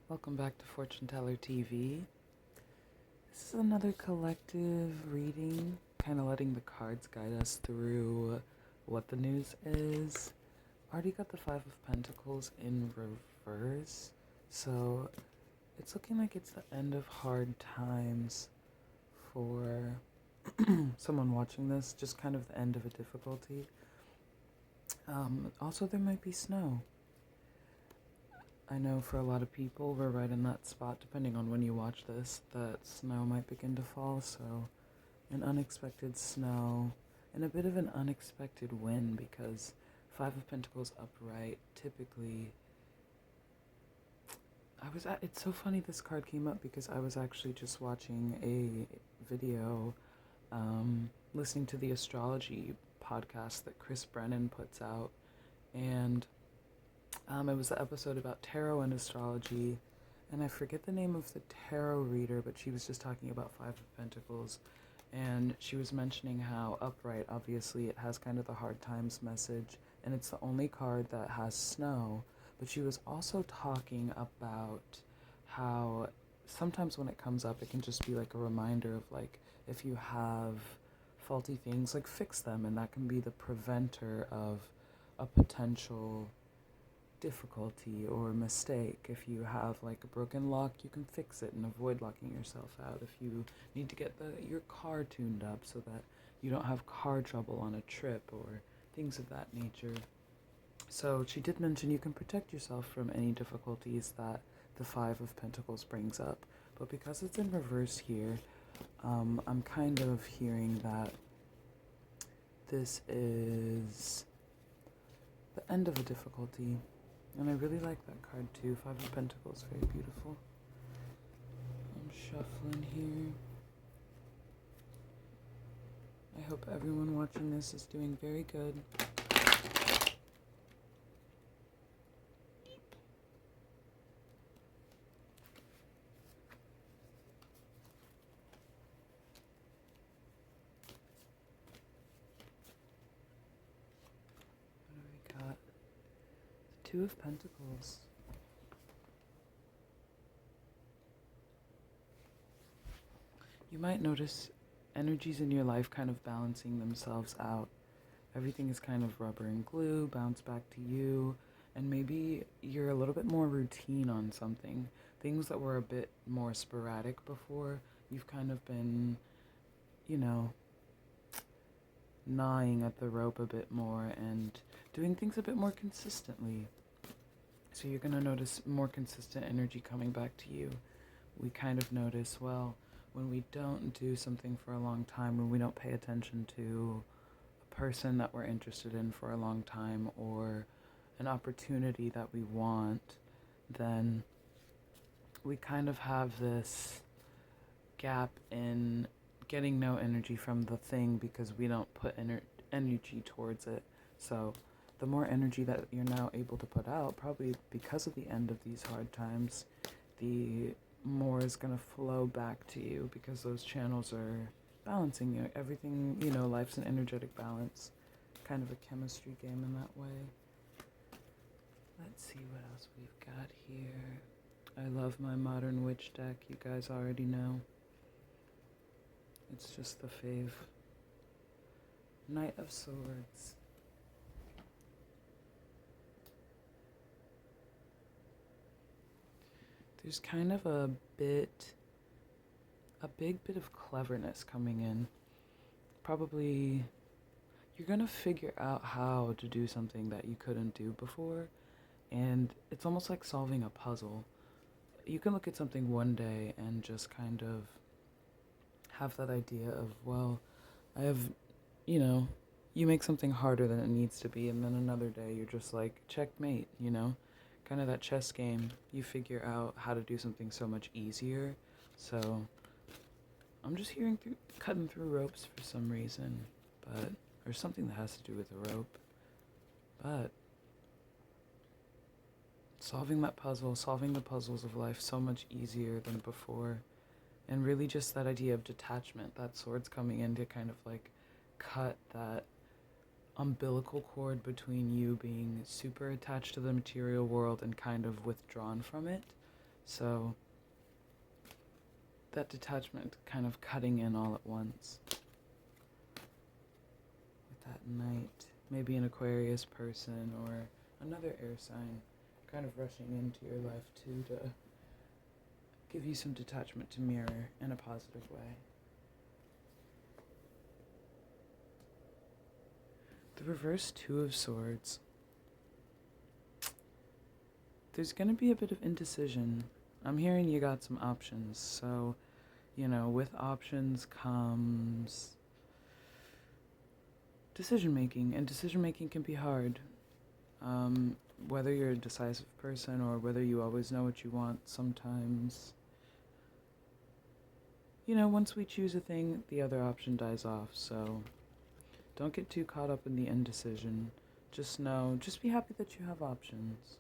Welcome back to Fortune Teller TV. This is another collective reading, kind of letting the cards guide us through what the news is. Already got the Five of Pentacles in reverse, so it's looking like it's the end of hard times for someone watching this, just kind of the end of a difficulty. Also, there might be snow. I know for a lot of people, we're right in that spot, depending on when you watch this, that snow might begin to fall, so an unexpected snow and a bit of an unexpected wind, because Five of Pentacles upright, typically, it's so funny this card came up because I was actually just watching a video, listening to the astrology podcast that Chris Brennan puts out, and it was the episode about tarot and astrology, and I forget the name of the tarot reader, but she was just talking about Five of Pentacles, and she was mentioning how upright, obviously, it has kind of the hard times message, and it's the only card that has snow, but she was also talking about how sometimes when it comes up, it can just be like a reminder of, like, if you have faulty things, like, fix them, and that can be the preventer of a potential difficulty or mistake. If you have like a broken lock, you can fix it and avoid locking yourself out. If you need to get your car tuned up so that you don't have car trouble on a trip or things of that nature. So she did mention you can protect yourself from any difficulties that the Five of Pentacles brings up. But because it's in reverse here, I'm kind of hearing that this is the end of a difficulty. And I really like that card too. Five of Pentacles, very beautiful. I'm shuffling here. I hope everyone watching this is doing very good. What do we got? Two of Pentacles. You might notice energies in your life kind of balancing themselves out. Everything is kind of rubber and glue, bounce back to you, and maybe you're a little bit more routine on something. Things that were a bit more sporadic before, you've kind of been, gnawing at the rope a bit more and doing things a bit more consistently. So you're going to notice more consistent energy coming back to you. We kind of notice, well, when we don't do something for a long time, when we don't pay attention to a person that we're interested in for a long time or an opportunity that we want, then we kind of have this gap in getting no energy from the thing because we don't put energy towards it. So the more energy that you're now able to put out, probably because of the end of these hard times, the more is going to flow back to you because those channels are balancing you. Everything, life's an energetic balance, kind of a chemistry game in that way. Let's see what else we've got here. I love my Modern Witch deck, you guys already know. It's just the fave. Knight of Swords. There's kind of a big bit of cleverness coming in. Probably you're gonna figure out how to do something that you couldn't do before, and it's almost like solving a puzzle. You can look at something one day and just kind of have that idea of, well, I have, you make something harder than it needs to be, and then another day you're just like, checkmate, kind of that chess game. You figure out how to do something so much easier. So I'm just cutting through ropes for some reason, or something that has to do with a rope, but solving the puzzles of life so much easier than before. And really just that idea of detachment, that sword's coming in to kind of like cut that umbilical cord between you being super attached to the material world and kind of withdrawn from it So that detachment kind of cutting in all at once. With that Knight, maybe an Aquarius person or another air sign kind of rushing into your life too to give you some detachment to mirror in a positive way. The reverse Two of Swords. There's going to be a bit of indecision. I'm hearing you got some options, so, with options comes decision making, and decision making can be hard. Whether you're a decisive person or whether you always know what you want, sometimes, once we choose a thing, the other option dies off, so don't get too caught up in the indecision. Just be happy that you have options.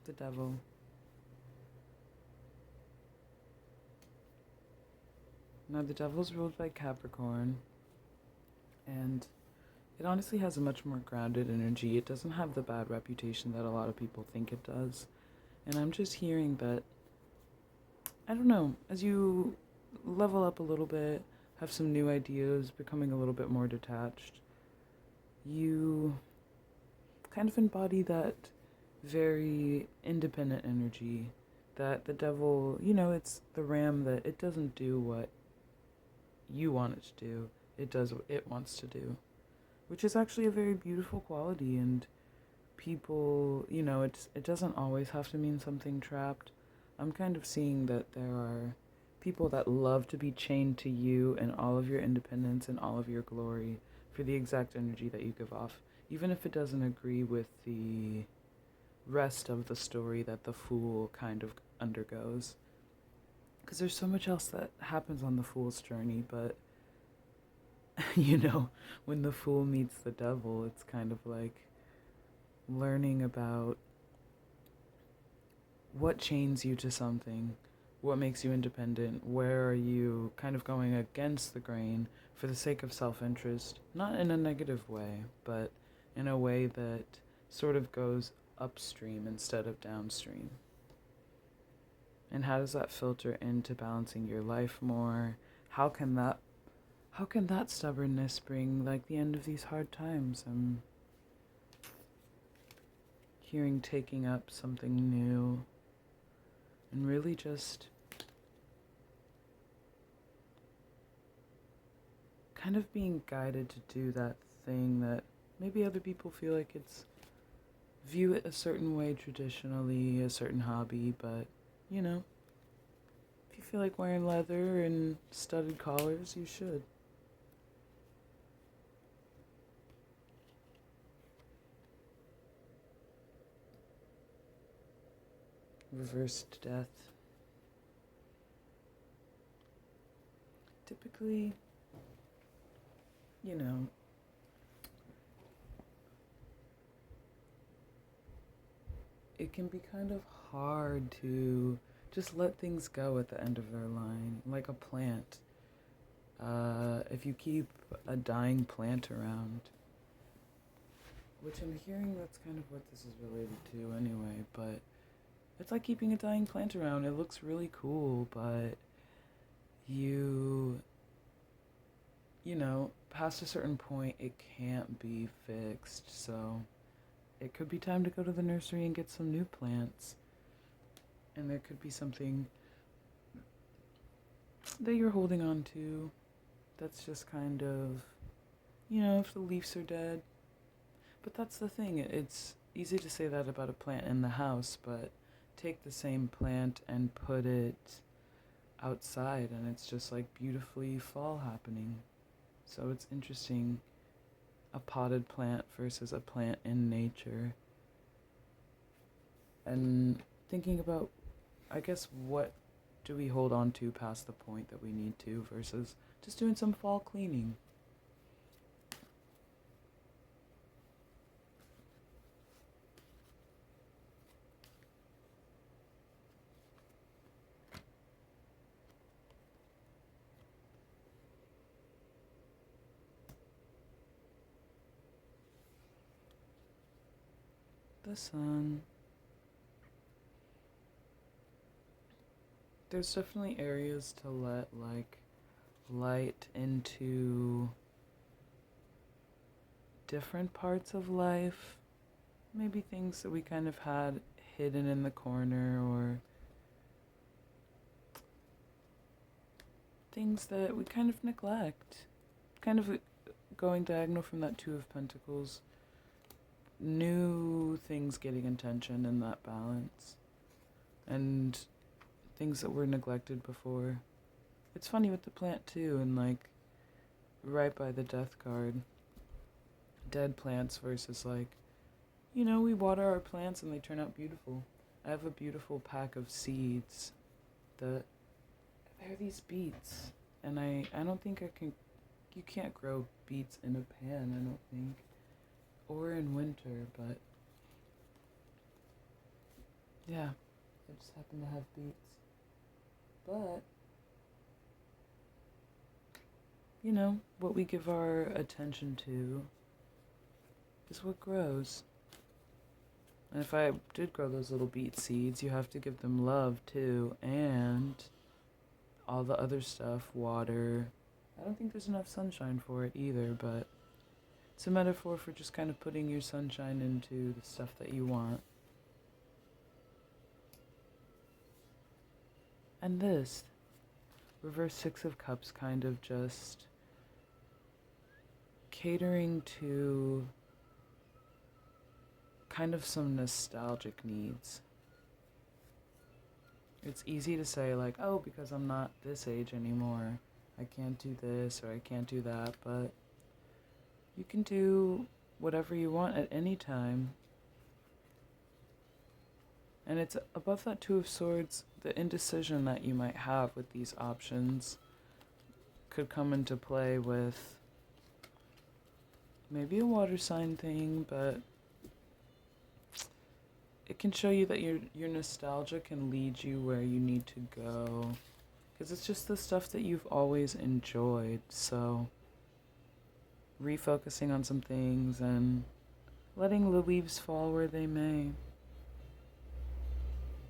The Devil. Now, the Devil's ruled by Capricorn, and it honestly has a much more grounded energy. It doesn't have the bad reputation that a lot of people think it does. And I'm just hearing that, I don't know, as you level up a little bit, have some new ideas, becoming a little bit more detached, you kind of embody that very independent energy that the Devil, it's the ram that it doesn't do what you want it to do. It does what it wants to do, which is actually a very beautiful quality. And people, it doesn't always have to mean something trapped. I'm kind of seeing that there are people that love to be chained to you and all of your independence and all of your glory for the exact energy that you give off, even if it doesn't agree with the rest of the story that the Fool kind of undergoes. Because there's so much else that happens on the Fool's journey, but when the Fool meets the Devil, it's kind of like learning about what chains you to something, what makes you independent, where are you kind of going against the grain for the sake of self-interest, not in a negative way, but in a way that sort of goes upstream instead of downstream. And how does that filter into balancing your life more? How can that stubbornness bring the end of these hard times? I'm hearing taking up something new and really just kind of being guided to do that thing that maybe other people feel like it's view it a certain way traditionally, a certain hobby, but if you feel like wearing leather and studded collars, you should. Reversed Death. Typically, it can be kind of hard to just let things go at the end of their line, like a plant. If you keep a dying plant around, which I'm hearing that's kind of what this is related to anyway, but it's like keeping a dying plant around. It looks really cool, but past a certain point, it can't be fixed, so it could be time to go to the nursery and get some new plants. And there could be something that you're holding on to that's just kind of, if the leaves are dead. But that's the thing, it's easy to say that about a plant in the house, but take the same plant and put it outside and it's just beautifully fall happening. So it's interesting, a potted plant versus a plant in nature. And thinking about, I guess, what do we hold on to past the point that we need to versus just doing some fall cleaning. the sun. There's definitely areas to let, like, light into different parts of life. Maybe things that we kind of had hidden in the corner, or things that we kind of neglect. Kind of going diagonal from that Two of Pentacles. New things getting attention in that balance. And things that were neglected before. It's funny with the plant too, and like right by the Death card. Dead plants versus like, you know, we water our plants and they turn out beautiful. I have a beautiful pack of seeds that they're these beets, and I don't think you can't grow beets in a pan, I don't think, or in winter, but yeah, I just happen to have beets. But, you know, what we give our attention to is what grows. And if I did grow those little beet seeds, you have to give them love too, and all the other stuff, water. I don't think there's enough sunshine for it either, but it's a metaphor for just kind of putting your sunshine into the stuff that you want. And this reverse Six of Cups, kind of just catering to kind of some nostalgic needs. It's easy to say like, oh, because I'm not this age anymore, I can't do this or I can't do that, but you can do whatever you want at any time. And it's above that Two of Swords, the indecision that you might have with these options could come into play with maybe a water sign thing, but it can show you that your nostalgia can lead you where you need to go. Because it's just the stuff that you've always enjoyed, so refocusing on some things and letting the leaves fall where they may.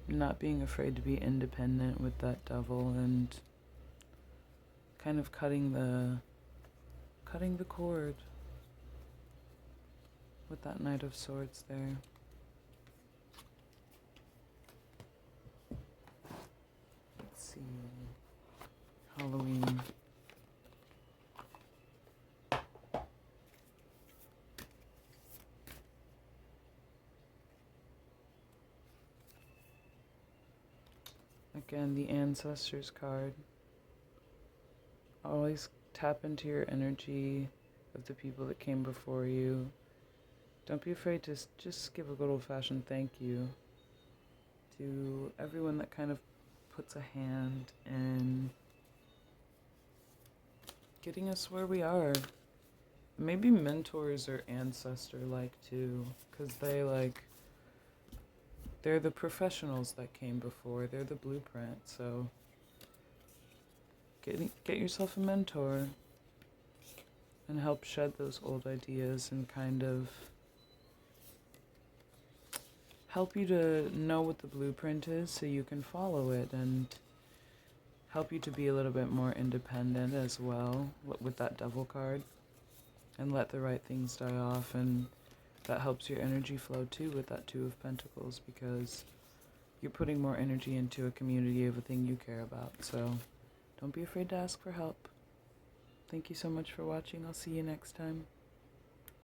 Not being afraid to be independent with that Devil, and kind of cutting the cord with that Knight of Swords there. Let's see. Halloween. Again, the Ancestors card. Always tap into your energy of the people that came before you. Don't be afraid to just give a good old-fashioned thank you to everyone that kind of puts a hand in getting us where we are. Maybe mentors or ancestor-like too, because they're the professionals that came before. They're the blueprint, so get yourself a mentor and help shed those old ideas and kind of help you to know what the blueprint is so you can follow it, and help you to be a little bit more independent as well with that Devil card, and let the right things die off. And that helps your energy flow too with that Two of Pentacles, because you're putting more energy into a community of a thing you care about. So don't be afraid to ask for help. Thank you so much for watching. I'll see you next time.